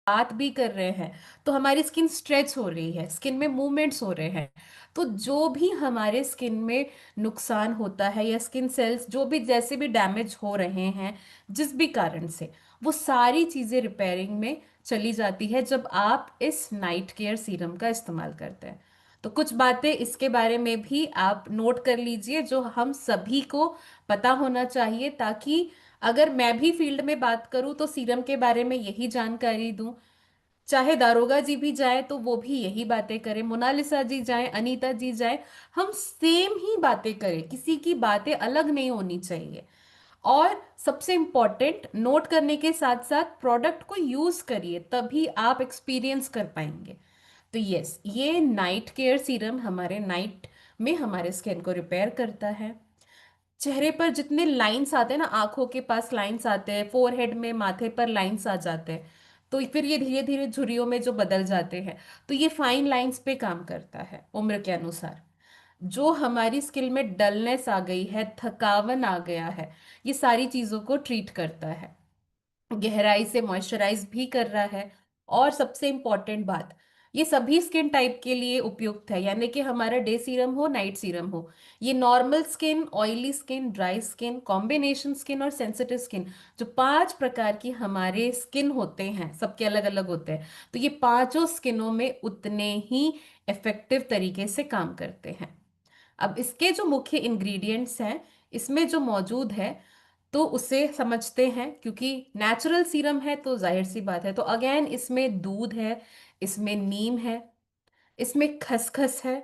बात भी कर रहे हैं तो हमारी स्किन स्ट्रेच हो रही है, स्किन में मूवमेंट्स हो रहे हैं। तो जो भी हमारे स्किन में नुकसान होता है या स्किन सेल्स जो भी जैसे भी डैमेज हो रहे हैं जिस भी कारण से, वो सारी चीजें रिपेयरिंग में चली जाती है जब आप इस नाइट केयर सीरम का इस्तेमाल करते हैं। तो कुछ बातें इसके बारे में भी आप नोट कर लीजिए जो हम सभी को पता होना चाहिए, ताकि अगर मैं भी फील्ड में बात करूं तो सीरम के बारे में यही जानकारी दूं, चाहे दारोगा जी भी जाए तो वो भी यही बातें करें, मोनालिसा जी जाए, अनीता जी जाए, हम सेम ही बातें करें, किसी की बातें अलग नहीं होनी चाहिए। और सबसे इंपॉर्टेंट, नोट करने के साथ साथ प्रोडक्ट को यूज करिए, तभी आप एक्सपीरियंस कर पाएंगे। तो यस, ये नाइट केयर सीरम हमारे नाइट में हमारे स्किन को रिपेयर करता है। चेहरे पर जितने लाइंस आते हैं ना, आंखों के पास लाइंस आते हैं, फोरहेड में, माथे पर लाइंस आ जाते हैं, तो फिर ये धीरे धीरे झुर्रियों में जो बदल जाते हैं, तो ये फाइन लाइंस पे काम करता है उम्र के अनुसार। जो हमारी स्किन में डलनेस आ गई है, थकावन आ गया है, ये सारी चीजों को ट्रीट करता है, गहराई से मॉइस्चराइज भी कर रहा है। और सबसे इंपॉर्टेंट बात, ये सभी स्किन टाइप के लिए उपयुक्त है, यानी कि हमारा डे सीरम हो, नाइट सीरम हो, ये normal skin, oily skin, dry skin, combination skin और सेंसिटिव स्किन, जो 5 प्रकार की हमारे स्किन होते हैं, सबके अलग अलग होते हैं, तो ये पांचों स्किनों में उतने ही इफेक्टिव तरीके से काम करते हैं। अब इसके जो मुख्य इंग्रेडिएंट्स हैं इसमें जो मौजूद है, तो उसे समझते हैं, क्योंकि नेचुरल सीरम है तो जाहिर सी बात है। तो अगेन, इसमें दूध है, इसमें नीम है, इसमें खसखस है,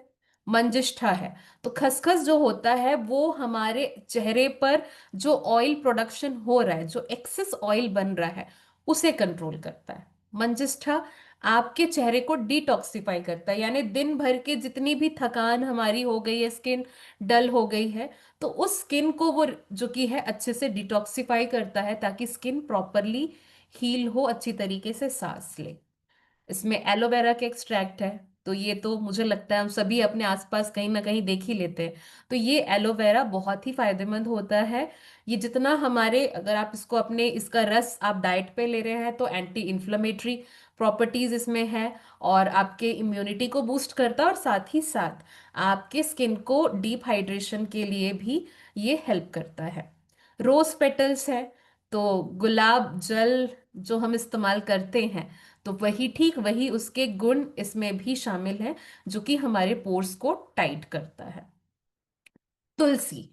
मंजिष्ठा है। तो खसखस जो होता है वो हमारे चेहरे पर जो ऑयल प्रोडक्शन हो रहा है, जो एक्सेस ऑयल बन रहा है, उसे कंट्रोल करता है। मंजिष्ठा आपके चेहरे को डिटॉक्सिफाई करता है, यानी दिन भर के जितनी भी थकान हमारी हो गई है, स्किन डल हो गई है, तो उस स्किन को वो जो कि है अच्छे से डिटॉक्सिफाई करता है, ताकि स्किन प्रॉपरली हील हो, अच्छी तरीके से सांस ले। इसमें एलोवेरा के एक्सट्रैक्ट है, तो ये तो मुझे लगता है हम सभी अपने आसपास कहीं ना कहीं देख ही लेते हैं। तो ये एलोवेरा बहुत ही फायदेमंद होता है। ये जितना हमारे, अगर आप इसको अपने, इसका रस आप डाइट पे ले रहे हैं तो एंटी इन्फ्लेमेटरी प्रॉपर्टीज इसमें है, और आपके इम्यूनिटी को बूस्ट करता है, और साथ ही साथ आपके स्किन को डीप हाइड्रेशन के लिए भी ये हेल्प करता है। रोज पेटल्स है, तो गुलाब जल जो हम इस्तेमाल करते हैं, तो वही ठीक वही उसके गुण इसमें भी शामिल है, जो कि हमारे पोर्स को टाइट करता है। तुलसी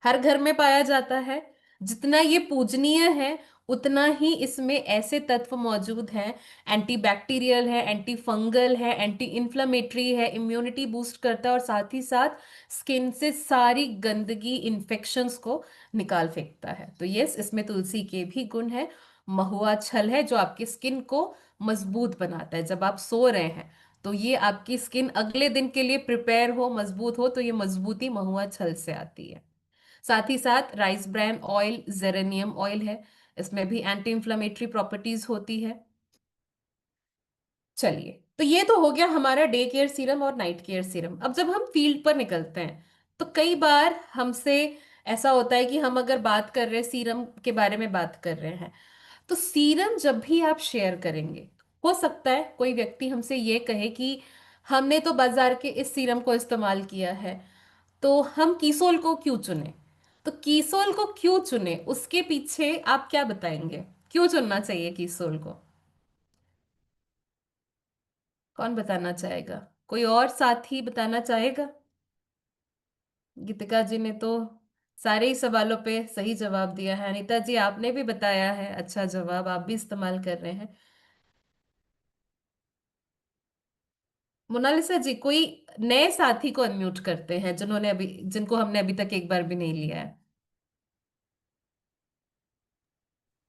हर घर में पाया जाता है, जितना ये पूजनीय है उतना ही इसमें ऐसे तत्व मौजूद हैं, एंटीबैक्टीरियल है, एंटी फंगल है, एंटी इन्फ्लेमेटरी है, इम्यूनिटी बूस्ट करता है, और साथ ही साथ स्किन से सारी गंदगी, इन्फेक्शंस को निकाल फेंकता है। तो यस, इसमें तुलसी के भी गुण है। महुआ छल है जो आपकी स्किन को मजबूत बनाता है, जब आप सो रहे हैं तो ये आपकी स्किन अगले दिन के लिए प्रिपेयर हो, मजबूत हो, तो ये मजबूती महुआ छल से आती है। साथ ही साथ rice bran oil, geranium oil है, इसमें भी एंटी इंफ्लेमेटरी प्रॉपर्टीज होती है। चलिए, तो ये तो हो गया हमारा डे केयर सीरम और नाइट केयर सीरम। अब जब हम फील्ड पर निकलते हैं तो कई बार हमसे ऐसा होता है कि हम अगर बात कर रहे हैं, सीरम के बारे में बात कर रहे हैं, तो सीरम जब भी आप शेयर करेंगे, हो सकता है कोई व्यक्ति हमसे ये कहे कि हमने तो बाजार के इस सीरम को इस्तेमाल किया है, तो हम कीसोल को क्यों चुने। तो कीसोल को क्यों चुने, उसके पीछे आप क्या बताएंगे, क्यों चुनना चाहिए कीसोल को? कौन बताना चाहेगा? कोई और साथी बताना चाहेगा? गीतिका जी ने तो सारे ही सवालों पे सही जवाब दिया है। अनीता जी, आपने भी बताया है अच्छा जवाब, आप भी इस्तेमाल कर रहे हैं। मोनालिसा जी, कोई नए साथी को अनम्यूट करते हैं जिन्होंने अभी, जिनको हमने अभी तक एक बार भी नहीं लिया है।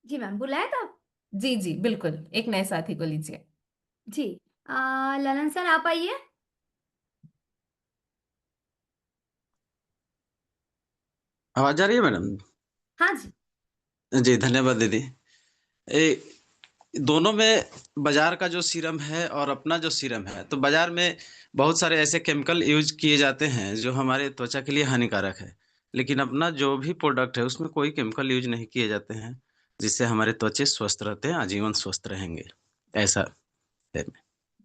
जी मैम, बुलाया था। जी जी बिल्कुल, एक नए साथी को लीजिए। जी। ललन सर आप आइए। आवाज आ रही है मैडम? हाँ जी। जी धन्यवाद दीदी। ए, दोनों में बाजार का जो सीरम है और अपना जो सीरम है, तो बाजार में बहुत सारे ऐसे केमिकल यूज किए जाते हैं जो हमारे त्वचा के लिए हानिकारक है। लेकिन अपना जो भी प्रोडक्ट है उसमें कोई केमिकल यूज नहीं किए जाते हैं, जिससे हमारे त्वचे स्वस्थ रहते हैं, आजीवन स्वस्थ रहेंगे। ऐसा है।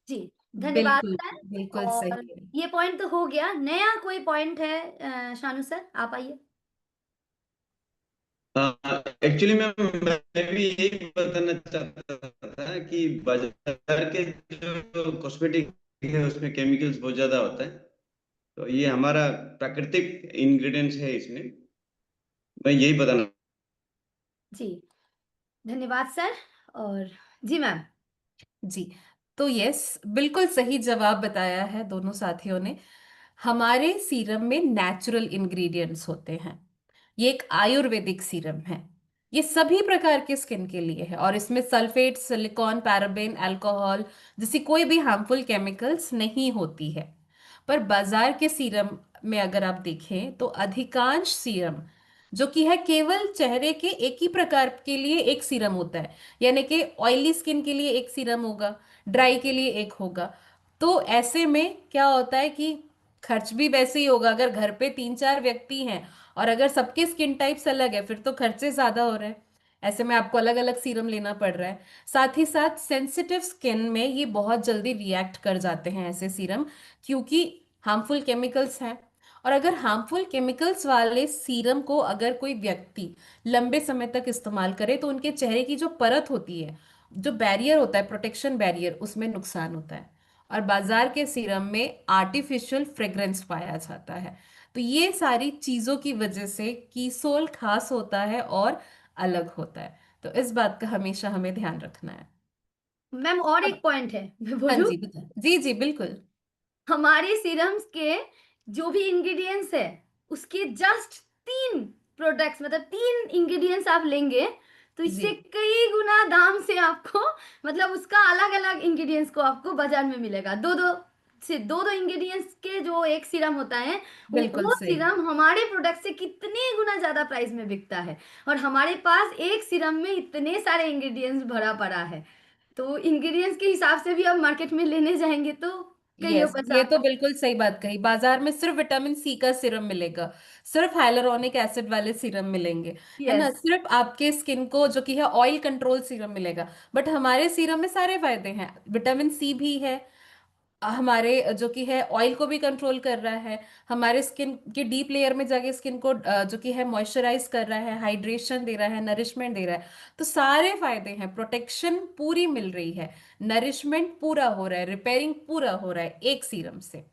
जी, धन्यवाद बिल्कुल सर। बिल्कुल और सही है। ये पॉइंट तो हो गया, नया कोई पॉइंट है शानू सर, आप आइए। एक्चुअली मैं भी यही बताना चाहता था कि बाजार के जो कॉस्मेटिक है उसमें केमिकल्स बहुत ज्यादा होता है। तो ये हमारा प्राकृतिक इंग्रेडिएंट्स है इसमें, मैं यही बताना। जी, धन्यवाद सर। और जी मैम। जी, तो यस, बिल्कुल सही जवाब बताया है दोनों साथियों ने। हमारे सीरम में नेचुरल इंग्रेडिएंट्स होते हैं। ये एक आयुर्वेदिक सीरम है। ये सभी प्रकार के स्किन के लिए है और इसमें सल्फेट, सिलिकॉन, पैराबेन, अल्कोहल जैसी कोई भी हार्मफुल केमिकल्स नहीं होती है। पर बाजार के सीरम में अगर आप देखें तो अधिकांश सीरम जो कि है केवल चेहरे के एक ही प्रकार के लिए एक सीरम होता है। यानी कि ऑयली स्किन के लिए एक सीरम होगा, ड्राई के लिए एक होगा। तो ऐसे में क्या होता है कि खर्च भी वैसे ही होगा। अगर घर पे 3-4 व्यक्ति हैं और अगर सबके स्किन टाइप्स अलग है फिर तो खर्चे ज्यादा हो रहे हैं। ऐसे में आपको अलग अलग सीरम लेना पड़ रहा है। साथ ही साथ सेंसिटिव स्किन में ये बहुत जल्दी रिएक्ट कर जाते हैं ऐसे सीरम, क्योंकि हार्मफुल केमिकल्स हैं। और अगर हार्मफुल केमिकल्स वाले सीरम को अगर कोई व्यक्ति लंबे समय तक इस्तेमाल करे तो उनके चेहरे की जो परत होती है, जो बैरियर होता है, प्रोटेक्शन बैरियर, उसमें नुकसान होता है। और बाजार के सीरम में आर्टिफिशियल फ्रेग्रेंस पाया जाता है। तो ये सारी चीजों की वजह से कीसोल खास होता है और अलग होता है। तो इस बात का हमेशा हमें ध्यान रखना है। मैम और अब एक पॉइंट है, मैं हाँ बोलूं? जी, बता जी जी बिल्कुल। हमारे सीरम्स के जो भी इंग्रेडिएंट्स है, उसके जस्ट 3 प्रोडक्ट्स, मतलब 3 इंग्रेडिएंट्स आप लेंगे तो जी इससे कई गुना दाम से आपको, मतलब उसका अलग अलग इंग्रेडिएंट्स को आपको बाजार में मिलेगा। दो दो इंग्रेडिएंट्स के जो एक सीरम होता है, बिल्कुल वो सही। सीरम हमारे प्रोडक्ट से कितने गुना ज्यादा प्राइस में बिकता है। और हमारे पास एक सीरम में इतने सारे इंग्रेडिएंट्स भरा पड़ा है, तो इंग्रेडिएंट्स के हिसाब से भी आप मार्केट में लेने जाएंगे तो कईयों यस, पैसा ये तो आपको। बिल्कुल सही बात कही। बाजार में सिर्फ विटामिन सी का सीरम मिलेगा, सिर्फ हाइलुरोनिक एसिड वाले सीरम मिलेंगे, है ना, यस। सिर्फ आपके स्किन को जो कि है ऑयल कंट्रोल सीरम मिलेगा। बट हमारे सीरम में सारे फायदे हैं। विटामिन सी भी है, हमारे जो कि है ऑयल को भी कंट्रोल कर रहा है, हमारे स्किन के डीप लेयर में जाके स्किन को जो कि है मॉइस्चराइज कर रहा है, हाइड्रेशन दे रहा है, नरिशमेंट दे रहा है। तो सारे फायदे हैं, प्रोटेक्शन पूरी मिल रही है, नरिशमेंट पूरा हो रहा है, रिपेयरिंग पूरा हो रहा है एक सीरम से।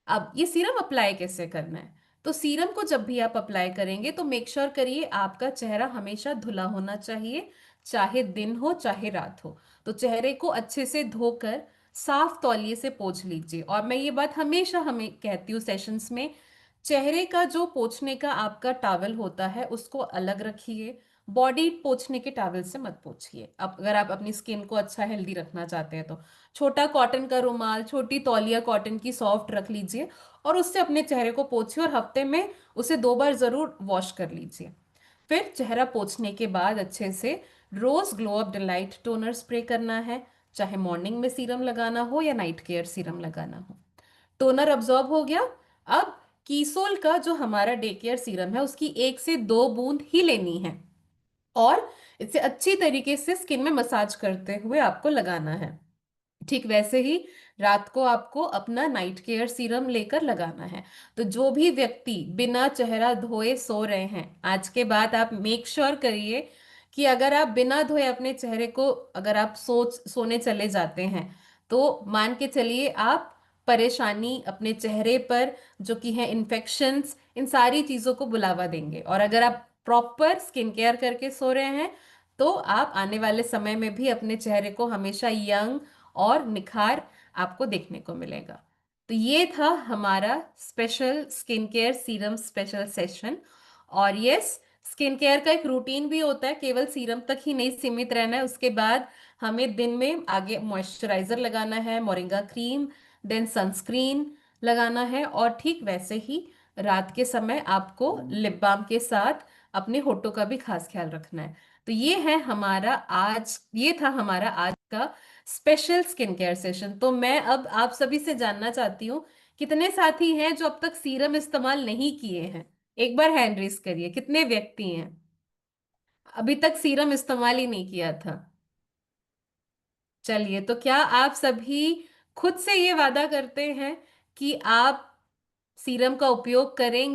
अब ये सीरम अप्लाई कैसे करना है? तो सीरम को जब भी आप अप्लाई करेंगे तो मेक श्योर करिए आपका चेहरा हमेशा धुला होना चाहिए, चाहे दिन हो चाहे रात हो। तो चेहरे को अच्छे से धोकर साफ तौलिए से पोंछ लीजिए। और मैं ये बात हमेशा हमें कहती हूँ सेशंस में, चेहरे का जो पोंछने का आपका टॉवल होता है उसको अलग रखिए, बॉडी पोंछने के टॉवल से मत पोंछिए। अब अगर आप अपनी स्किन को अच्छा हेल्दी रखना चाहते हैं तो छोटा कॉटन का रुमाल, छोटी तौलिया कॉटन की सॉफ्ट रख लीजिए और उससे अपने चेहरे को पोंछिए और हफ्ते में उसे 2 बार जरूर वॉश कर लीजिए। फिर चेहरा पोंछने के बाद अच्छे से रोज glow up delight toner spray करना है, चाहे मॉर्निंग में सीरम लगाना हो या नाइट केयर सीरम लगाना हो। टोनर अब्जॉर्ब हो गया। अब कीसोल का जो हमारा डे केयर सीरम है उसकी 1 से 2 बूंद ही लेनी है और इसे अच्छी तरीके से स्किन में मसाज करते हुए आपको लगाना है। ठीक वैसे ही रात को आपको अपना नाइट केयर सीरम लेकर लगाना है। तो जो भी व्यक्ति बिना चेहरा धोए सो रहे हैं, आज के बाद आप मेक श्योर करिए कि अगर आप बिना धोए अपने चेहरे को, अगर आप सोने चले जाते हैं तो मान के चलिए आप परेशानी अपने चेहरे पर जो कि है इन्फेक्शंस, इन सारी चीजों को बुलावा देंगे। और अगर आप प्रॉपर स्किन केयर करके सो रहे हैं तो आप आने वाले समय में भी अपने चेहरे को हमेशा यंग और निखार आपको देखने को मिलेगा। तो ये था हमारा special skin care serum special session. और यस, स्किन केयर का एक रूटीन भी होता है, केवल सीरम तक ही नहीं सीमित रहना है। उसके बाद हमें दिन में आगे मॉइस्चराइजर लगाना है, मोरिंगा क्रीम, देन सनस्क्रीन लगाना है, और ठीक वैसे ही रात के समय आपको लिप बाम के साथ अपने होठों का भी खास ख्याल रखना है। तो ये था हमारा आज का स्पेशल स्किन केयर सेशन। तो मैं अब आप सभी से जानना चाहती हूँ, कितने साथी हैं जो अब तक सीरम इस्तेमाल नहीं किए हैं? एक बार हैंड रेस करिए, कितने व्यक्ति हैं अभी तक सीरम इस्तेमाल ही नहीं किया था? चलिए, तो क्या आप सभी खुद से ये वादा करते हैं कि आप सीरम का उपयोग करेंगे?